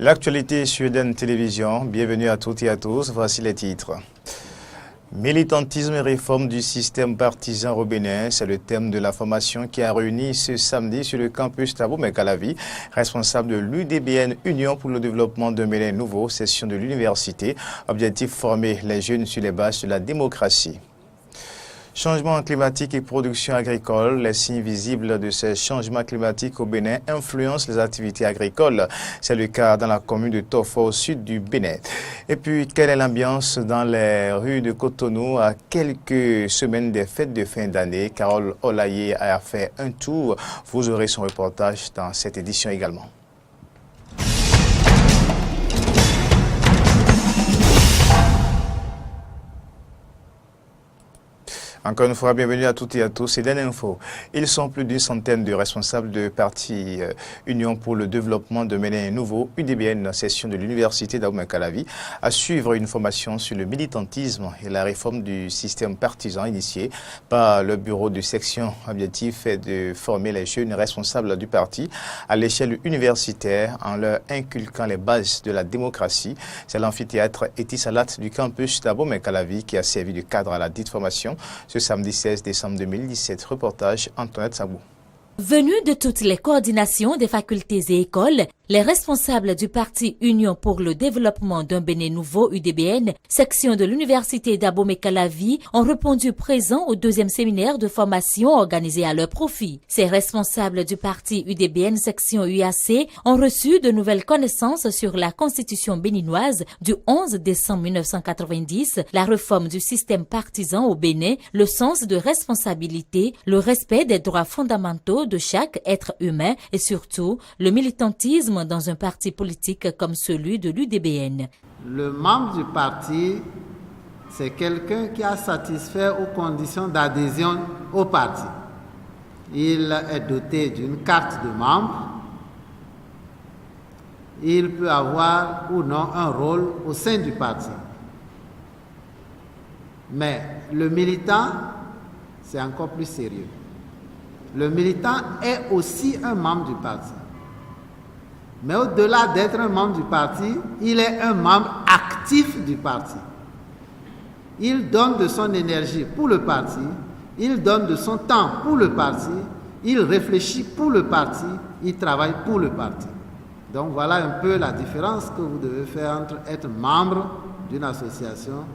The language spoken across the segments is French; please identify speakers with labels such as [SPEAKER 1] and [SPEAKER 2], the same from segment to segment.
[SPEAKER 1] L'actualité sur Eden Télévision, bienvenue à toutes et à tous, voici les titres. Militantisme et réforme du système partisan au Bénin, c'est le thème de la formation qui a réuni ce samedi sur le campus Thabo-Mekalavi, responsable de l'UDBN Union pour le développement d'un Bénin nouveau, session de l'université, objectif former les jeunes sur les bases de la démocratie. Changement climatique et production agricole, les signes visibles de ces changements climatiques au Bénin influencent les activités agricoles. C'est le cas dans la commune de Tofo au sud du Bénin. Et puis, quelle est l'ambiance dans les rues de Cotonou à quelques semaines des fêtes de fin d'année? Carole Olaye a fait un tour. Vous aurez son reportage dans cette édition également. Encore une fois, bienvenue à toutes et à tous. C'est Eden Info. Ils sont plus d'une centaine de responsables de parti Union pour le développement de Bénin nouveau, UDBN, session de l'université d'Thabo-Mekalavi, à suivre une formation sur le militantisme et la réforme du système partisan initié par le bureau de section. L'objectif est de former les jeunes responsables du parti à l'échelle universitaire en leur inculquant les bases de la démocratie. C'est l'amphithéâtre Etisalat du campus d'Thabo-Mekalavi qui a servi de cadre à la dite formation. Ce samedi 16 décembre 2017, reportage Antoinette Sabou.
[SPEAKER 2] Venus de toutes les coordinations des facultés et écoles, les responsables du parti Union pour le développement d'un Bénin nouveau UDBN, section de l'université d'Thabo-Mekalavi, ont répondu présents au deuxième séminaire de formation organisé à leur profit. Ces responsables du parti UDBN section UAC ont reçu de nouvelles connaissances sur la constitution béninoise du 11 décembre 1990, la réforme du système partisan au Bénin, le sens de responsabilité, le respect des droits fondamentaux de chaque être humain et surtout le militantisme dans un parti politique comme celui de l'UDBN.
[SPEAKER 3] Le membre du parti, c'est quelqu'un qui a satisfait aux conditions d'adhésion au parti. Il est doté d'une carte de membre. Il peut avoir ou non un rôle au sein du parti. Mais le militant, c'est encore plus sérieux. Le militant est aussi un membre du parti. Mais au-delà d'être un membre du parti, il est un membre actif du parti. Il donne de son énergie pour le parti, il donne de son temps pour le parti, il réfléchit pour le parti, il travaille pour le parti. Donc voilà un peu la différence que vous devez faire entre être membre d'une association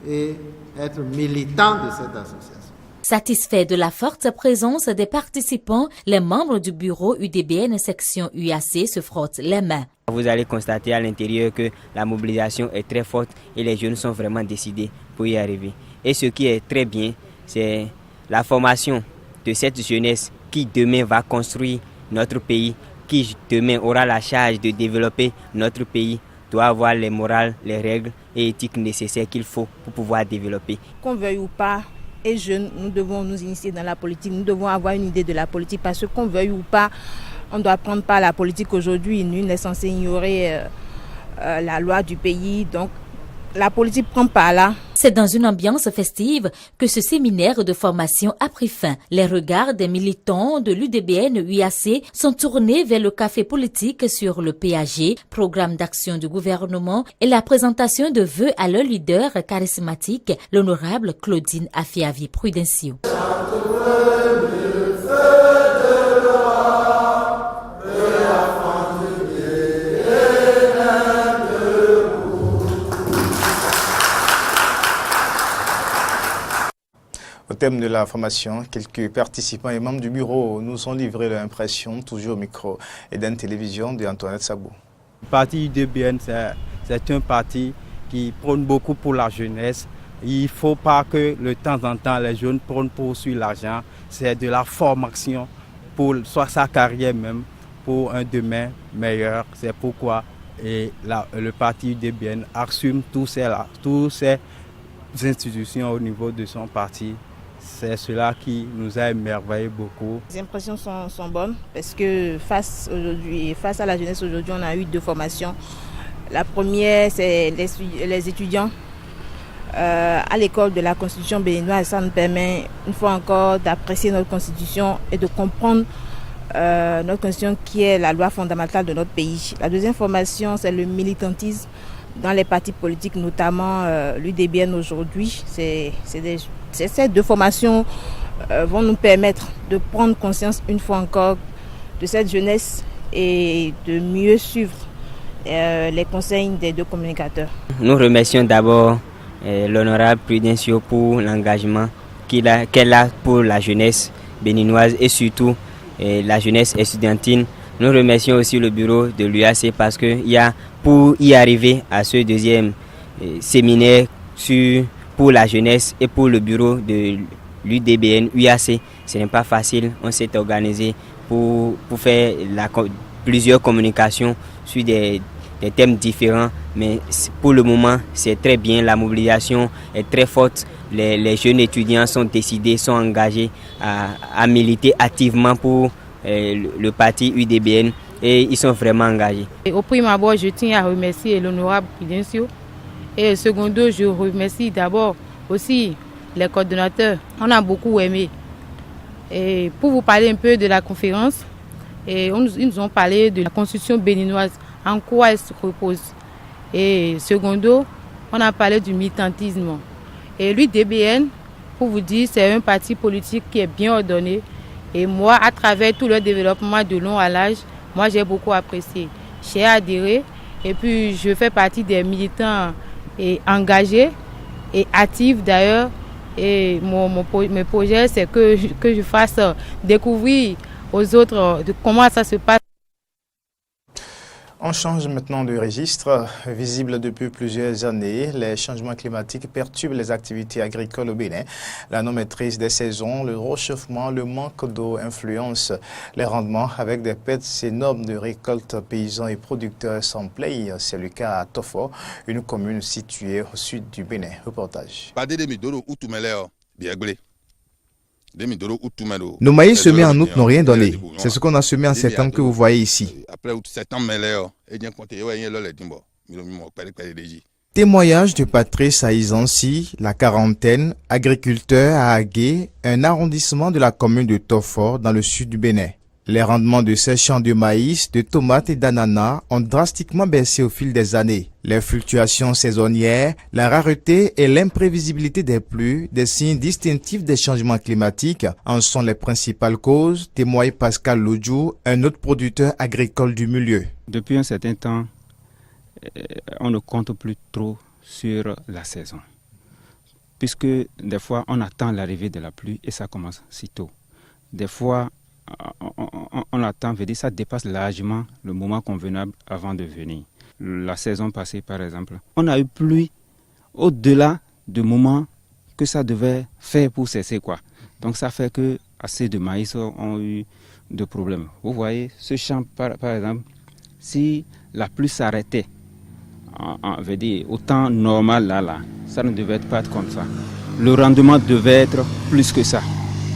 [SPEAKER 3] et être militant de cette association.
[SPEAKER 2] Satisfait de la forte présence des participants, les membres du bureau UDBN section UAC se frottent les mains.
[SPEAKER 4] Vous allez constater à l'intérieur que la mobilisation est très forte et les jeunes sont vraiment décidés pour y arriver. Et ce qui est très bien, c'est la formation de cette jeunesse qui demain va construire notre pays, qui demain aura la charge de développer notre pays, doit avoir les morales, les règles et éthiques nécessaires qu'il faut pour pouvoir développer.
[SPEAKER 5] Qu'on veuille ou pas, et jeunes, nous devons nous initier dans la politique, nous devons avoir une idée de la politique parce que qu'on veuille ou pas, on doit prendre part à la politique aujourd'hui. Nul n'est censé ignorer la loi du pays, donc la politique prend part là.
[SPEAKER 2] C'est dans une ambiance festive que ce séminaire de formation a pris fin. Les regards des militants de l'UDBN UAC sont tournés vers le café politique sur le PAG, programme d'action du gouvernement, et la présentation de vœux à leur leader charismatique, l'honorable Claudine Afiavi Prudencio.
[SPEAKER 1] Au thème de la formation, quelques participants et membres du bureau nous ont livré leur impression, toujours au micro Eden Télévision de Antoinette Sabou.
[SPEAKER 6] Le parti UDBN, c'est un parti qui prône beaucoup pour la jeunesse. Il ne faut pas que de temps en temps les jeunes prônent pour suivre l'argent. C'est de la formation pour soit sa carrière même, pour un demain meilleur. C'est pourquoi le parti UDBN assume toutes ces institutions au niveau de son parti. C'est cela qui nous a émerveillé beaucoup.
[SPEAKER 5] Les impressions sont bonnes parce que face à la jeunesse aujourd'hui, on a eu deux formations. La première, c'est les étudiants à l'école de la Constitution béninoise. Ça nous permet une fois encore d'apprécier notre Constitution et de comprendre notre constitution qui est la loi fondamentale de notre pays. La deuxième formation, c'est le militantisme dans les partis politiques, notamment l'UDBN aujourd'hui. Ces deux formations vont nous permettre de prendre conscience une fois encore de cette jeunesse et de mieux suivre les conseils des deux communicateurs.
[SPEAKER 4] Nous remercions d'abord l'honorable Prudencio pour l'engagement qu'elle a pour la jeunesse béninoise et surtout la jeunesse estudiantine. Nous remercions aussi le bureau de l'UAC parce que pour y arriver à ce deuxième séminaire pour la jeunesse et pour le bureau de l'UDBN, UAC, ce n'est pas facile. On s'est organisé pour faire plusieurs communications sur des thèmes différents, mais pour le moment c'est très bien, la mobilisation est très forte, les jeunes étudiants sont décidés, sont engagés à militer activement pour le parti UDBN et ils sont vraiment engagés.
[SPEAKER 7] Au prime abord, je tiens à remercier l'honorable Prudencio et secondo, je remercie d'abord aussi les coordonnateurs, on a beaucoup aimé. Et pour vous parler un peu de la conférence, ils nous ont parlé de la constitution béninoise, en quoi elle se repose. Et secondo, on a parlé du militantisme. Et l'UDBN, pour vous dire, c'est un parti politique qui est bien ordonné. Et moi, à travers tout le développement de long à l'âge, moi j'ai beaucoup apprécié. J'ai adhéré et puis je fais partie des militants engagés et actifs d'ailleurs. Et mes projets, c'est que je fasse découvrir aux autres de comment ça se passe.
[SPEAKER 1] On change maintenant de registre. Visible depuis plusieurs années, les changements climatiques perturbent les activités agricoles au Bénin. La non-maîtrise des saisons, le réchauffement, le manque d'eau influencent les rendements avec des pertes énormes de récoltes. Paysans et producteurs s'en plaignent. C'est le cas à Tofo, une commune située au sud du Bénin. Reportage.
[SPEAKER 8] Nos maïs semés en août n'ont rien donné. C'est ce qu'on a semé en septembre que vous voyez ici. Témoignage de Patrice Aizansi, la quarantaine, agriculteur à Agué, un arrondissement de la commune de Tofo dans le sud du Bénin. Les rendements de ces champs de maïs, de tomates et d'ananas ont drastiquement baissé au fil des années. Les fluctuations saisonnières, la rareté et l'imprévisibilité des pluies, des signes distinctifs des changements climatiques, en sont les principales causes, témoigne Pascal Lodjou, un autre producteur agricole du milieu.
[SPEAKER 9] Depuis un certain temps, on ne compte plus trop sur la saison, puisque des fois on attend l'arrivée de la pluie et ça commence si tôt. Des fois, on attend, veut dire ça dépasse largement le moment convenable avant de venir. La saison passée, par exemple, on a eu pluie au-delà du moment que ça devait faire pour cesser, quoi. Donc ça fait que assez de maïs ont eu de problèmes. Vous voyez, ce champ, par exemple, si la pluie s'arrêtait, veut dire au temps normal, là, ça ne devait pas être comme ça. Le rendement devait être plus que ça.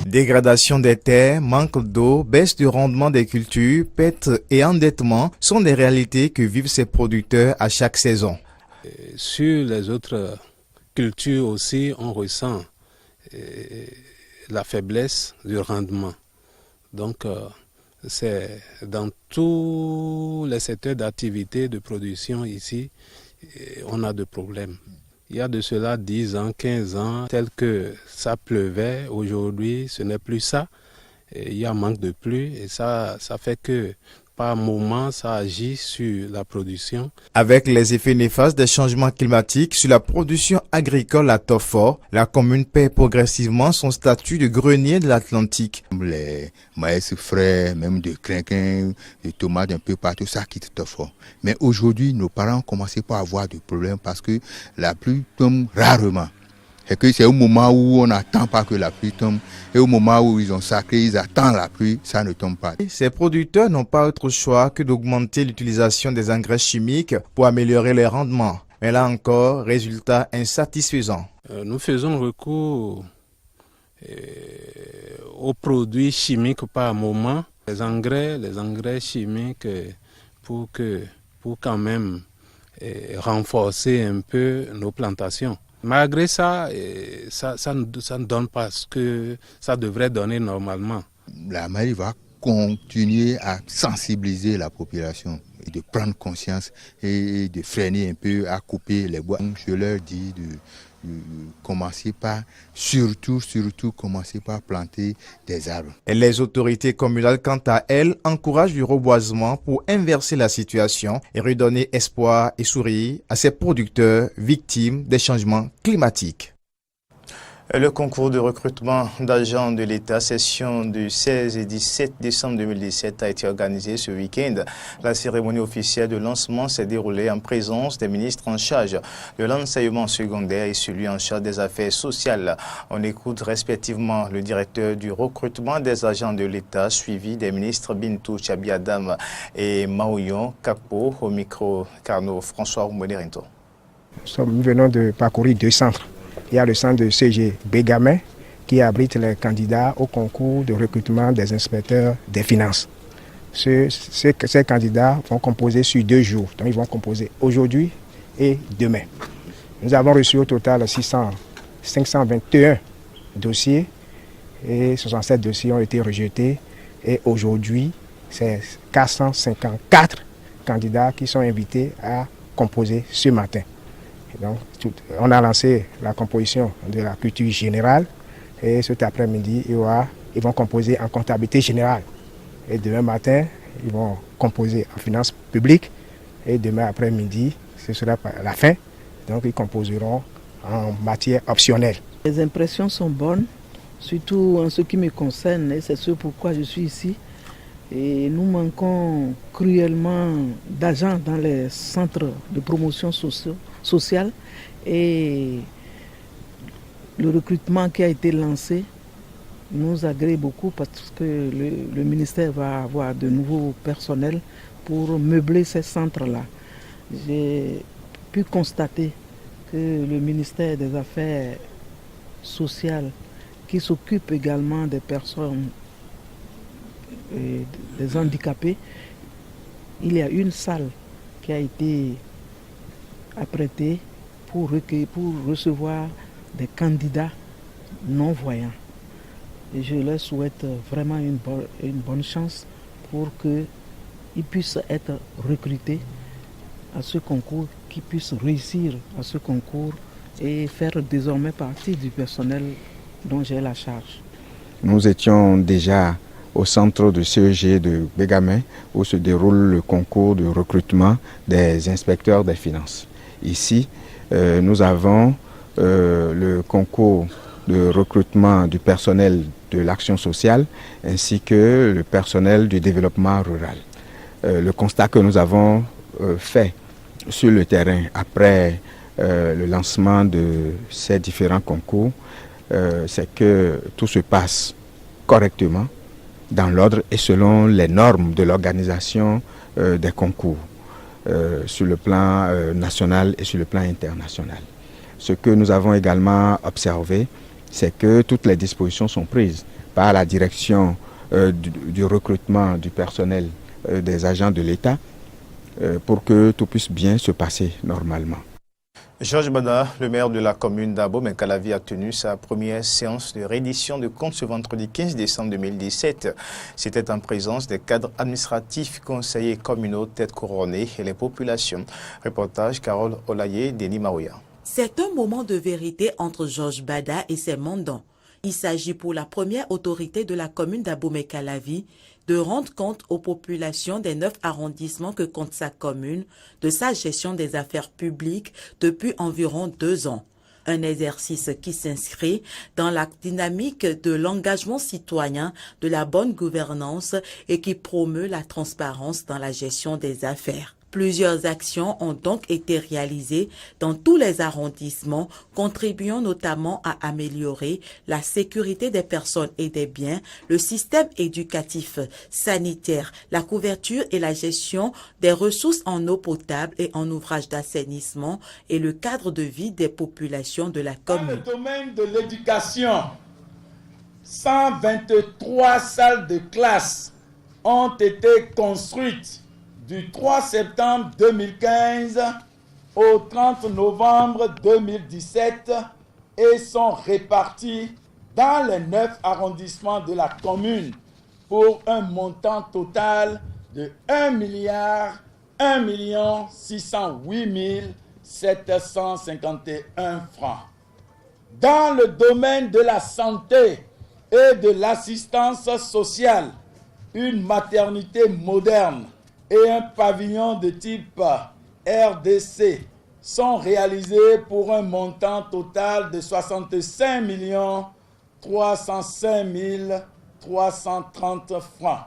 [SPEAKER 8] Dégradation des terres, manque d'eau, baisse du rendement des cultures, pertes et endettement sont des réalités que vivent ces producteurs à chaque saison.
[SPEAKER 10] Sur les autres cultures aussi, on ressent la faiblesse du rendement. Donc, c'est dans tous les secteurs d'activité, de production ici, on a des problèmes. Il y a de cela 10 ans, 15 ans, tel que ça pleuvait, aujourd'hui ce n'est plus ça. Et il y a un manque de pluie et ça fait que par moment ça agit sur la production.
[SPEAKER 8] Avec les effets néfastes des changements climatiques sur la production agricole à Tofo, la commune perd progressivement son statut de grenier de l'Atlantique.
[SPEAKER 11] Les maïs frais, même de crinquins, de tomates un peu partout, ça quitte Tofo. Mais aujourd'hui, nos parents ont commencé par avoir des problèmes parce que la pluie tombe rarement. Et que c'est au moment où on n'attend pas que la pluie tombe, et au moment où ils ont sacré, ils attendent la pluie, ça ne tombe pas.
[SPEAKER 8] Ces producteurs n'ont pas autre choix que d'augmenter l'utilisation des engrais chimiques pour améliorer les rendements. Mais là encore, résultat insatisfaisant.
[SPEAKER 10] Nous faisons recours aux produits chimiques par moment, les engrais chimiques pour quand même renforcer un peu nos plantations. Malgré ça, ça ne donne pas ce que ça devrait donner normalement.
[SPEAKER 11] La maïs va continuer à sensibiliser la population, et de prendre conscience et de freiner un peu, à couper les bois. Je leur dis de commencer par, surtout commencer par planter des arbres.
[SPEAKER 8] Et les autorités communales, quant à elles, encouragent le reboisement pour inverser la situation et redonner espoir et sourire à ces producteurs victimes des changements climatiques.
[SPEAKER 1] Le concours de recrutement d'agents de l'État, session du 16 et 17 décembre 2017, a été organisé ce week-end. La cérémonie officielle de lancement s'est déroulée en présence des ministres en charge de l'enseignement secondaire et celui en charge des affaires sociales. On écoute respectivement le directeur du recrutement des agents de l'État, suivi des ministres Bintou Tchabiadam et Maouyon Kakpo, au micro Carnot François Mouderinto.
[SPEAKER 12] Nous venons de parcourir 2 centres. Il y a le centre de CG Bégamé qui abrite les candidats au concours de recrutement des inspecteurs des finances. Ces candidats vont composer sur 2 jours. Donc ils vont composer aujourd'hui et demain. Nous avons reçu au total 521 dossiers et 67 dossiers ont été rejetés. Et aujourd'hui, c'est 454 candidats qui sont invités à composer ce matin. Donc, on a lancé la composition de la culture générale et cet après-midi, ils vont composer en comptabilité générale. Et demain matin, ils vont composer en finances publiques et demain après-midi, ce sera la fin. Donc, ils composeront en matière optionnelle.
[SPEAKER 13] Les impressions sont bonnes, surtout en ce qui me concerne et c'est ce pourquoi je suis ici. Et nous manquons cruellement d'agents dans les centres de promotion sociale et le recrutement qui a été lancé nous agrée beaucoup parce que le ministère va avoir de nouveaux personnels pour meubler ces centres-là. J'ai pu constater que le ministère des Affaires sociales, qui s'occupe également des personnes et des handicapés, il y a une salle qui a été apprêtée pour recevoir des candidats non-voyants. Et je leur souhaite vraiment une bonne chance pour qu'ils puissent être recrutés à ce concours, qu'ils puissent réussir à ce concours et faire désormais partie du personnel dont j'ai la charge.
[SPEAKER 14] Nous étions déjà au centre de CEG de Bégamé où se déroule le concours de recrutement des inspecteurs des finances. Ici, nous avons le concours de recrutement du personnel de l'action sociale ainsi que le personnel du développement rural. Le constat que nous avons fait sur le terrain après le lancement de ces différents concours, c'est que tout se passe correctement, dans l'ordre et selon les normes de l'organisation des concours sur le plan national et sur le plan international. Ce que nous avons également observé, c'est que toutes les dispositions sont prises par la direction du recrutement du personnel des agents de l'État pour que tout puisse bien se passer normalement.
[SPEAKER 1] Georges Bada, le maire de la commune d'Abomey-Calavi, a tenu sa première séance de reddition de comptes ce vendredi 15 décembre 2017. C'était en présence des cadres administratifs, conseillers communaux, têtes couronnées et les populations. Reportage Carole Olaye, Denis Maouya.
[SPEAKER 15] C'est un moment de vérité entre Georges Bada et ses mandants. Il s'agit pour la première autorité de la commune d'Abomey-Calavi de rendre compte aux populations des 9 arrondissements que compte sa commune de sa gestion des affaires publiques depuis environ 2 ans. Un exercice qui s'inscrit dans la dynamique de l'engagement citoyen, de la bonne gouvernance et qui promeut la transparence dans la gestion des affaires. Plusieurs actions ont donc été réalisées dans tous les arrondissements, contribuant notamment à améliorer la sécurité des personnes et des biens, le système éducatif, sanitaire, la couverture et la gestion des ressources en eau potable et en ouvrages d'assainissement et le cadre de vie des populations de la commune.
[SPEAKER 16] Dans le domaine de l'éducation, 123 salles de classe ont été construites du 3 septembre 2015 au 30 novembre 2017 et sont répartis dans les 9 arrondissements de la commune pour un montant total de 1 608 francs. Dans le domaine de la santé et de l'assistance sociale, une maternité moderne et un pavillon de type RDC sont réalisés pour un montant total de 65 305 330 francs.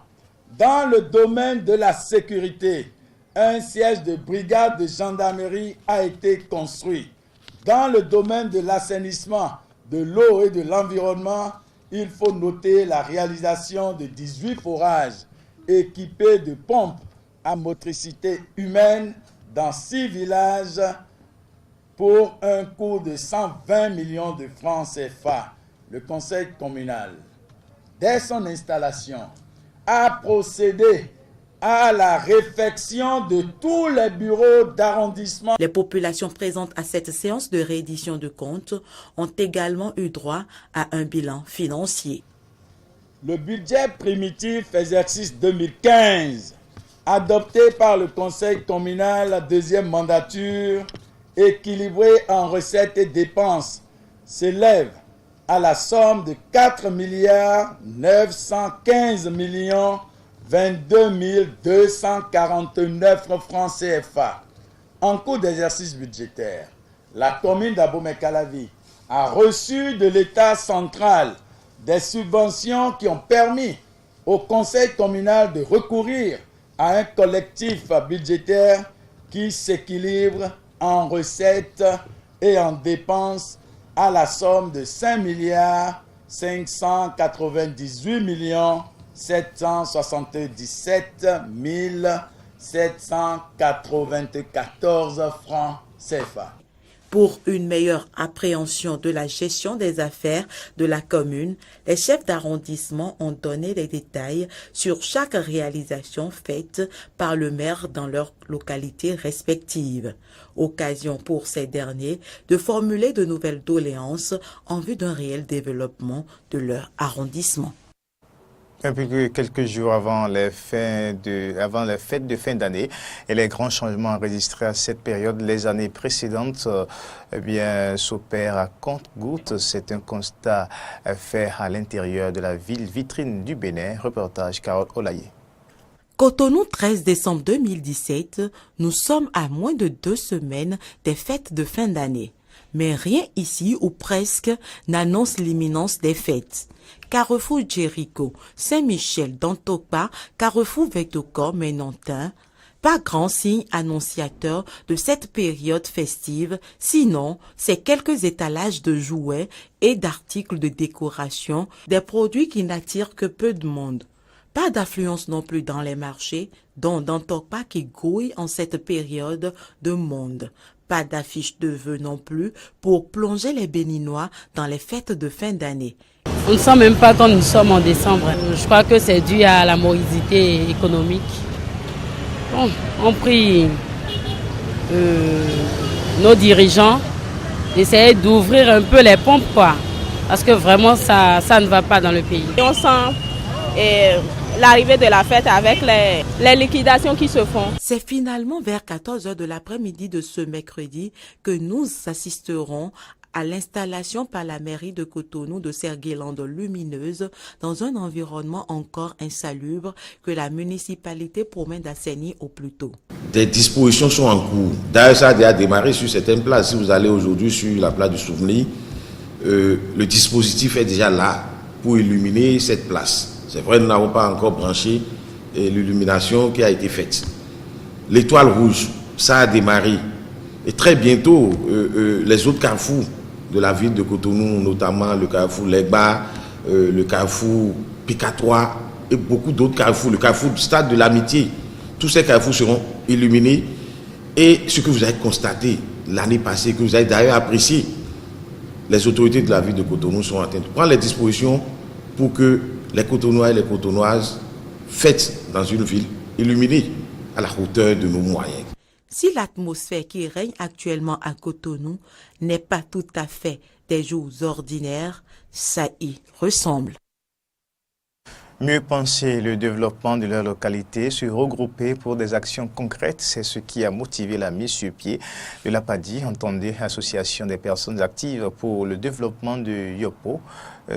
[SPEAKER 16] Dans le domaine de la sécurité, un siège de brigade de gendarmerie a été construit. Dans le domaine de l'assainissement, de l'eau et de l'environnement, il faut noter la réalisation de 18 forages équipés de pompes à motricité humaine dans 6 villages pour un coût de 120 millions de francs CFA. Le conseil communal, dès son installation, a procédé à la réfection de tous les bureaux d'arrondissement.
[SPEAKER 15] Les populations présentes à cette séance de réédition de comptes ont également eu droit à un bilan financier.
[SPEAKER 16] Le budget primitif exercice 2015, adopté par le conseil communal à deuxième mandature, équilibré en recettes et dépenses, s'élève à la somme de 4 915 22 249 francs CFA. En cours d'exercice budgétaire, la commune d'Abomey-Calavi a reçu de l'État central des subventions qui ont permis au conseil communal de recourir à un collectif budgétaire qui s'équilibre en recettes et en dépenses à la somme de 5 598 777 794 francs CFA.
[SPEAKER 15] Pour une meilleure appréhension de la gestion des affaires de la commune, les chefs d'arrondissement ont donné des détails sur chaque réalisation faite par le maire dans leurs localités respectives. Occasion pour ces derniers de formuler de nouvelles doléances en vue d'un réel développement de leur arrondissement.
[SPEAKER 1] Un peu que quelques jours avant les fêtes de fin d'année et les grands changements enregistrés à cette période, les années précédentes s'opèrent à compte-gouttes. C'est un constat fait à l'intérieur de la ville vitrine du Bénin. Reportage Carole Olaye.
[SPEAKER 15] Cotonou, 13 décembre 2017, nous sommes à moins de 2 semaines des fêtes de fin d'année. Mais rien ici, ou presque, n'annonce l'imminence des fêtes. Carrefour Jéricho, Saint-Michel, Dantopa, Carrefour Vectocor, Ménantin, pas grand signe annonciateur de cette période festive, sinon ces quelques étalages de jouets et d'articles de décoration, des produits qui n'attirent que peu de monde. Pas d'affluence non plus dans les marchés, dont Dantopa qui grouille en cette période de monde. Pas d'affiche de vœux non plus pour plonger les Béninois dans les fêtes de fin d'année.
[SPEAKER 17] On ne sent même pas quand nous sommes en décembre. Je crois que c'est dû à la morosité économique. Bon, on prie nos dirigeants d'essayer d'ouvrir un peu les pompes, quoi. Parce que vraiment, ça ne va pas dans le pays.
[SPEAKER 18] Et on sent l'arrivée de la fête avec les liquidations qui se font.
[SPEAKER 15] C'est finalement vers 14h de l'après-midi de ce mercredi que nous assisterons à l'installation par la mairie de Cotonou de ces guirlandes lumineuses dans un environnement encore insalubre que la municipalité promet d'assainir au plus tôt.
[SPEAKER 19] Des dispositions sont en cours. D'ailleurs, ça a déjà démarré sur certaines places. Si vous allez aujourd'hui sur la place du Souvenir, le dispositif est déjà là pour illuminer cette place. C'est vrai, nous n'avons pas encore branché l'illumination qui a été faite. L'étoile rouge, ça a démarré. Et très bientôt, les autres carrefours de la ville de Cotonou, notamment le carrefour Legba, le carrefour Picatois et beaucoup d'autres carrefours, le carrefour du Stade de l'Amitié, tous ces carrefours seront illuminés. Et ce que vous avez constaté l'année passée, que vous avez d'ailleurs apprécié, les autorités de la ville de Cotonou sont en train de prendre les dispositions pour que les Cotonois et les Cotonoises fêtent dans une ville illuminée à la hauteur de nos moyens.
[SPEAKER 15] Si l'atmosphère qui règne actuellement à Cotonou n'est pas tout à fait des jours ordinaires, ça y ressemble.
[SPEAKER 1] Mieux penser le développement de leur localité, se regrouper pour des actions concrètes, c'est ce qui a motivé la mise sur pied de l'APADI, entendez Association des personnes actives pour le développement de Yopo.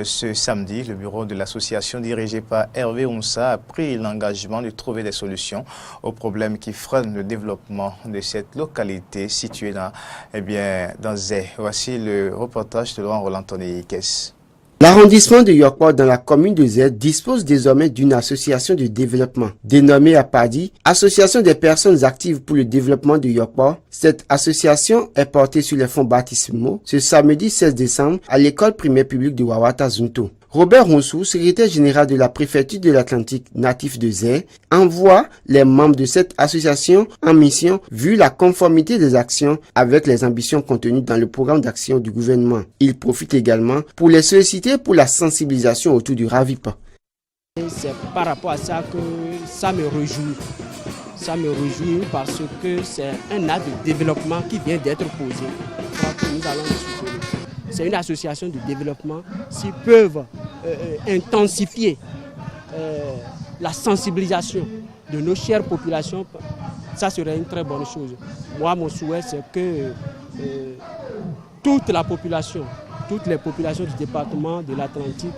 [SPEAKER 1] Ce samedi, le bureau de l'association dirigé par Hervé Onsa a pris l'engagement de trouver des solutions aux problèmes qui freinent le développement de cette localité située dans Zé. Voici le reportage de Laurent Roland-Tony Kess.
[SPEAKER 20] L'arrondissement de Yokpo dans la commune de Zé dispose désormais d'une association de développement dénommée APADI, Association des personnes actives pour le développement de Yokpo. Cette association est portée sur les fonds baptismaux ce samedi 16 décembre à l'école primaire publique de Wawata Zunto. Robert Ronsou, secrétaire général de la préfecture de l'Atlantique natif de Zé, envoie les membres de cette association en mission vu la conformité des actions avec les ambitions contenues dans le programme d'action du gouvernement. Il profite également pour les solliciter pour la sensibilisation autour du Ravipa.
[SPEAKER 21] C'est par rapport à ça que ça me réjouit. Ça me réjouit parce que c'est un acte de développement qui vient d'être posé. Je crois que nous allons le soutenir. C'est une association de développement. S'ils peuvent intensifier la sensibilisation de nos chères populations, ça serait une très bonne chose. Moi, mon souhait, c'est que toutes les populations du département de l'Atlantique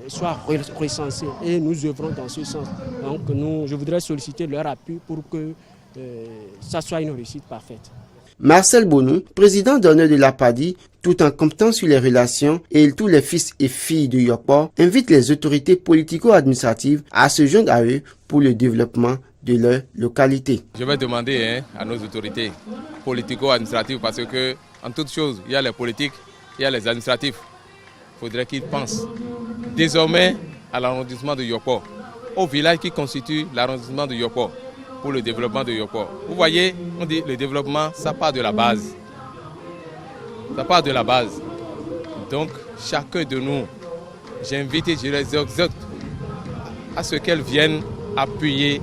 [SPEAKER 21] soient recensées et nous œuvrons dans ce sens. Donc, je voudrais solliciter leur appui pour que ça soit une réussite parfaite.
[SPEAKER 20] Marcel Bonou, président d'honneur de l'APADI, tout en comptant sur les relations et tous les fils et filles de Yokpo, invite les autorités politico-administratives à se joindre à eux pour le développement de leur localité.
[SPEAKER 22] Je vais demander à nos autorités politico-administratives parce que, en toute chose, il y a les politiques, il y a les administratifs. Il faudrait qu'ils pensent désormais à l'arrondissement de Yokpo, au village qui constitue l'arrondissement de Yokpo, pour le développement de Yokpo. Vous voyez, on dit le développement, ça part de la base. Ça part de la base. Donc, chacun de nous, j'invite et je les exhorte à ce qu'elles viennent appuyer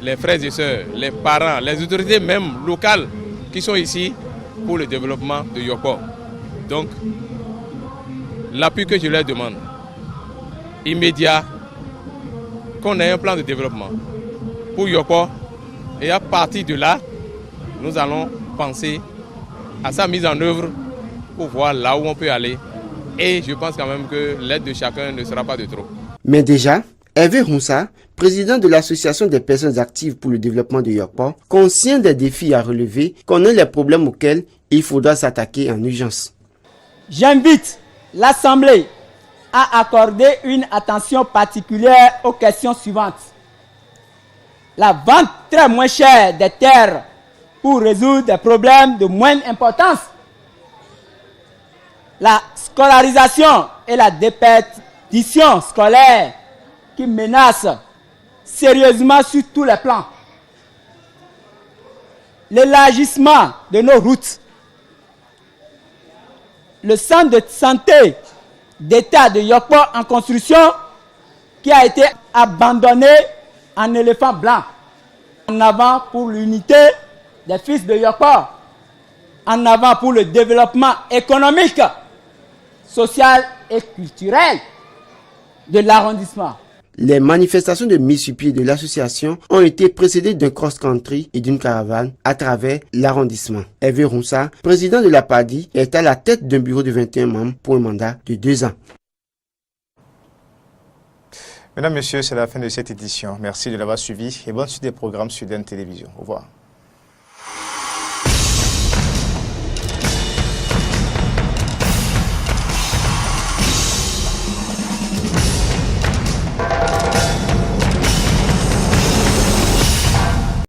[SPEAKER 22] les frères et sœurs, les parents, les autorités même locales qui sont ici pour le développement de Yokpo. Donc, l'appui que je leur demande, immédiat, qu'on ait un plan de développement pour Yokpo. Et à partir de là, nous allons penser à sa mise en œuvre pour voir là où on peut aller. Et je pense quand même que l'aide de chacun ne sera pas de trop.
[SPEAKER 20] Mais déjà, Hervé Roussa, président de l'Association des personnes actives pour le développement de Yokpo, conscient des défis à relever, connaît les problèmes auxquels il faudra s'attaquer en urgence.
[SPEAKER 23] J'invite l'Assemblée à accorder une attention particulière aux questions suivantes. La vente très moins chère des terres pour résoudre des problèmes de moindre importance. La scolarisation et la déperdition scolaire qui menacent sérieusement sur tous les plans. L'élargissement de nos routes. Le centre de santé d'État de Yokpo en construction qui a été abandonné en éléphant blanc. En avant pour l'unité des fils de Yokpo. En avant pour le développement économique, social et culturel de l'arrondissement.
[SPEAKER 20] Les manifestations de mise sur pied de l'association ont été précédées d'un cross-country et d'une caravane à travers l'arrondissement. Hervé Roussa, président de l'APADI, est à la tête d'un bureau de 21 membres pour un mandat de 2 ans.
[SPEAKER 1] Mesdames, Messieurs, c'est la fin de cette édition. Merci de l'avoir suivi et bonne suite des programmes Sud Télévision. Au revoir.